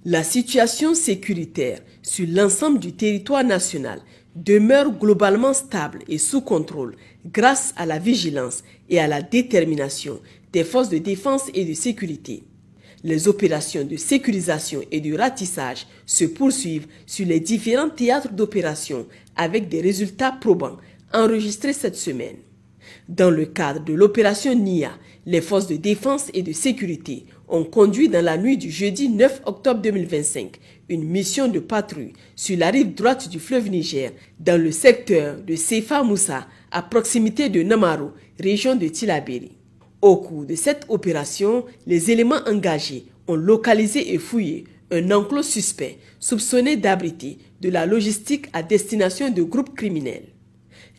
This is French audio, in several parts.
La situation sécuritaire sur l'ensemble du territoire national demeure globalement stable et sous contrôle grâce à la vigilance et à la détermination des forces de défense et de sécurité. Les opérations de sécurisation et de ratissage se poursuivent sur les différents théâtres d'opération avec des résultats probants enregistrés cette semaine. Dans le cadre de l'opération NIA, les forces de défense et de sécurité ont conduit dans la nuit du jeudi 9 octobre 2025 une mission de patrouille sur la rive droite du fleuve Niger dans le secteur de Sefa Moussa à proximité de Namaro, région de Tillabéri. Au cours de cette opération, les éléments engagés ont localisé et fouillé un enclos suspect soupçonné d'abriter de la logistique à destination de groupes criminels.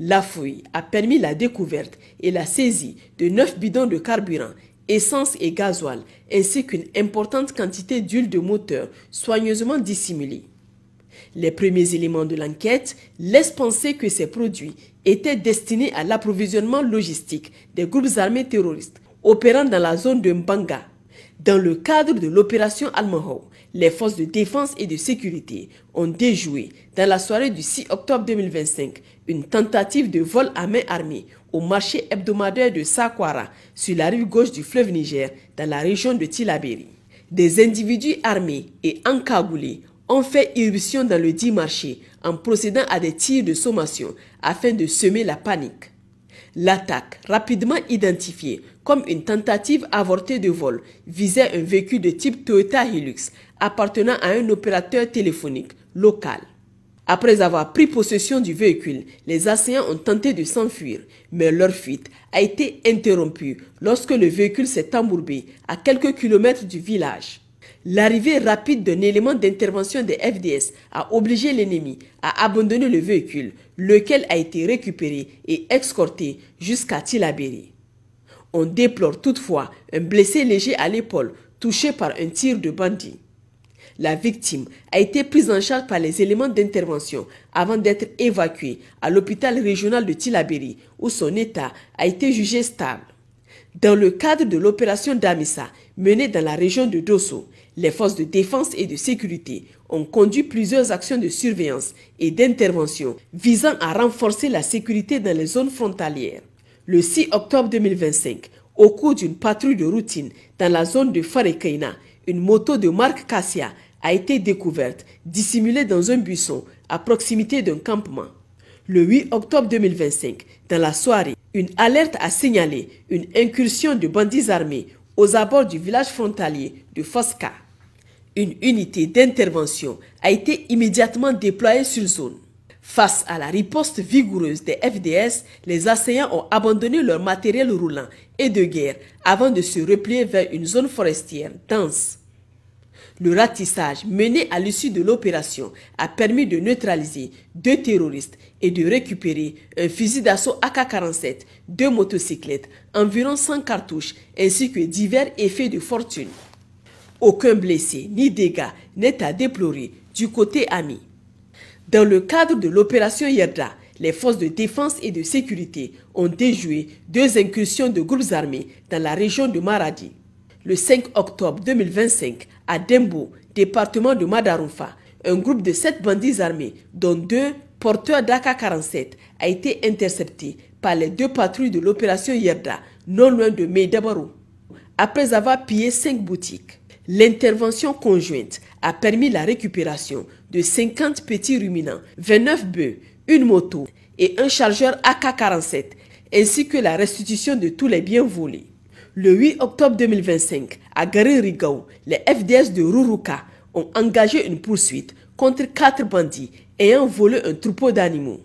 La fouille a permis la découverte et la saisie de 9 bidons de carburant, essence et gasoil, ainsi qu'une importante quantité d'huile de moteur soigneusement dissimulée. Les premiers éléments de l'enquête laissent penser que ces produits étaient destinés à l'approvisionnement logistique des groupes armés terroristes opérant dans la zone de Mbanga. Dans le cadre de l'opération Almahou, les forces de défense et de sécurité ont déjoué dans la soirée du 6 octobre 2025 une tentative de vol à main armée au marché hebdomadaire de Sakwara sur la rive gauche du fleuve Niger dans la région de Tillabéri. Des individus armés et encagoulés ont fait irruption dans le dit marché en procédant à des tirs de sommation afin de semer la panique. L'attaque, rapidement identifiée comme une tentative avortée de vol, visait un véhicule de type Toyota Hilux appartenant à un opérateur téléphonique local. Après avoir pris possession du véhicule, les assaillants ont tenté de s'enfuir, mais leur fuite a été interrompue lorsque le véhicule s'est embourbé à quelques kilomètres du village. L'arrivée rapide d'un élément d'intervention des FDS a obligé l'ennemi à abandonner le véhicule, lequel a été récupéré et escorté jusqu'à Tillabéri. On déplore toutefois un blessé léger à l'épaule touché par un tir de bandit. La victime a été prise en charge par les éléments d'intervention avant d'être évacuée à l'hôpital régional de Tillabéri où son état a été jugé stable. Dans le cadre de l'opération Damissa menée dans la région de Dosso, les forces de défense et de sécurité ont conduit plusieurs actions de surveillance et d'intervention visant à renforcer la sécurité dans les zones frontalières. Le 6 octobre 2025, au cours d'une patrouille de routine dans la zone de Farekaina, une moto de marque Cassia a été découverte, dissimulée dans un buisson à proximité d'un campement. Le 8 octobre 2025, dans la soirée, une alerte a signalé une incursion de bandits armés aux abords du village frontalier de Foska. Une unité d'intervention a été immédiatement déployée sur zone. Face à la riposte vigoureuse des FDS, les assaillants ont abandonné leur matériel roulant et de guerre avant de se replier vers une zone forestière dense. Le ratissage mené à l'issue de l'opération a permis de neutraliser 2 terroristes et de récupérer un fusil d'assaut AK-47, 2 motocyclettes, environ 100 cartouches ainsi que divers effets de fortune. Aucun blessé ni dégâts n'est à déplorer du côté ami. Dans le cadre de l'opération Yerda, les forces de défense et de sécurité ont déjoué 2 incursions de groupes armés dans la région de Maradi. Le 5 octobre 2025, à Dembo, département de Madaroufa, un groupe de 7 bandits armés, dont 2 porteurs d'AK-47, a été intercepté par les 2 patrouilles de l'opération Yerda, non loin de Meidabarou. Après avoir pillé 5 boutiques, l'intervention conjointe a permis la récupération de 50 petits ruminants, 29 bœufs, une moto et un chargeur AK-47, ainsi que la restitution de tous les biens volés. Le 8 octobre 2025, à Garin-Rigaou, les FDS de Ruruka ont engagé une poursuite contre 4 bandits ayant volé un troupeau d'animaux.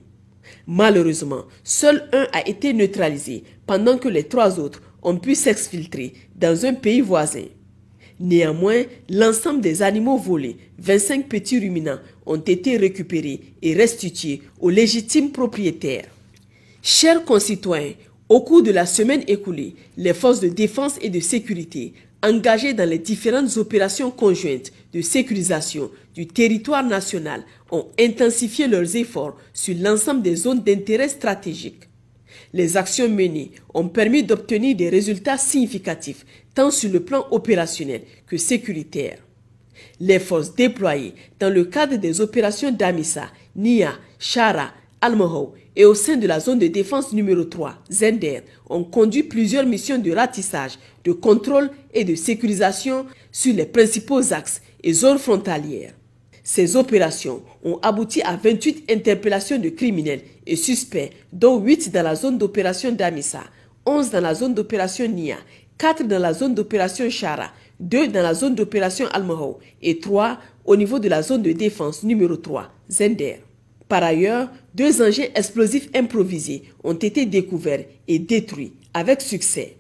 Malheureusement, seul un a été neutralisé pendant que les 3 autres ont pu s'exfiltrer dans un pays voisin. Néanmoins, l'ensemble des animaux volés, 25 petits ruminants, ont été récupérés et restitués aux légitimes propriétaires. Chers concitoyens, au cours de la semaine écoulée, les forces de défense et de sécurité engagées dans les différentes opérations conjointes de sécurisation du territoire national ont intensifié leurs efforts sur l'ensemble des zones d'intérêt stratégique. Les actions menées ont permis d'obtenir des résultats significatifs tant sur le plan opérationnel que sécuritaire. Les forces déployées dans le cadre des opérations d'Amissa, Nia, Chara, Almohou et au sein de la zone de défense numéro 3, Zender, ont conduit plusieurs missions de ratissage, de contrôle et de sécurisation sur les principaux axes et zones frontalières. Ces opérations ont abouti à 28 interpellations de criminels et suspects, dont 8 dans la zone d'opération d'Amissa, 11 dans la zone d'opération Nia, 4 dans la zone d'opération Chara, 2 dans la zone d'opération Almohou et 3 au niveau de la zone de défense numéro 3, Zender. Par ailleurs, 2 engins explosifs improvisés ont été découverts et détruits avec succès.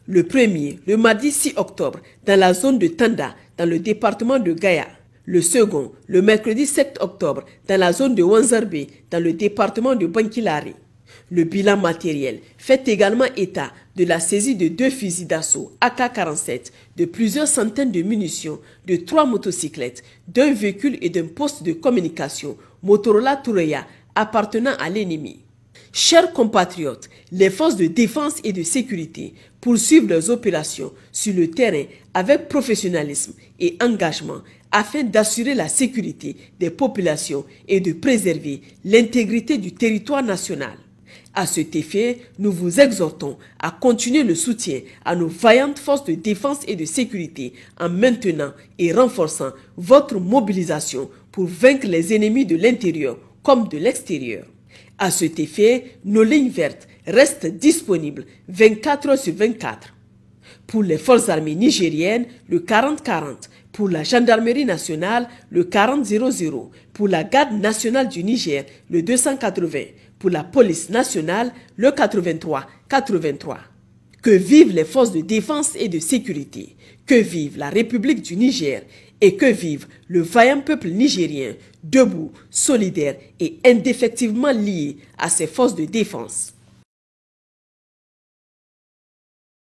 Le premier, le mardi 6 octobre, dans la zone de Tanda, dans le département de Gaya. Le second, le mercredi 7 octobre, dans la zone de Wanzarbe, dans le département de Bankilari. Le bilan matériel fait également état de la saisie de 2 fusils d'assaut AK-47, de plusieurs centaines de munitions, de 3 motocyclettes, d'un véhicule et d'un poste de communication Motorola Toureya appartenant à l'ennemi. Chers compatriotes, les forces de défense et de sécurité poursuivent leurs opérations sur le terrain avec professionnalisme et engagement afin d'assurer la sécurité des populations et de préserver l'intégrité du territoire national. À cet effet, nous vous exhortons à continuer le soutien à nos vaillantes forces de défense et de sécurité en maintenant et renforçant votre mobilisation pour vaincre les ennemis de l'intérieur comme de l'extérieur. À cet effet, nos lignes vertes restent disponibles 24 heures sur 24. Pour les forces armées nigériennes, le 40-40. Pour la gendarmerie nationale, le 40-00. Pour la garde nationale du Niger, le 280. Pour la police nationale, le 83-83. Que vivent les forces de défense et de sécurité. Que vive la République du Niger. Et que vive le vaillant peuple nigérien, debout, solidaire et indéfectiblement lié à ses forces de défense.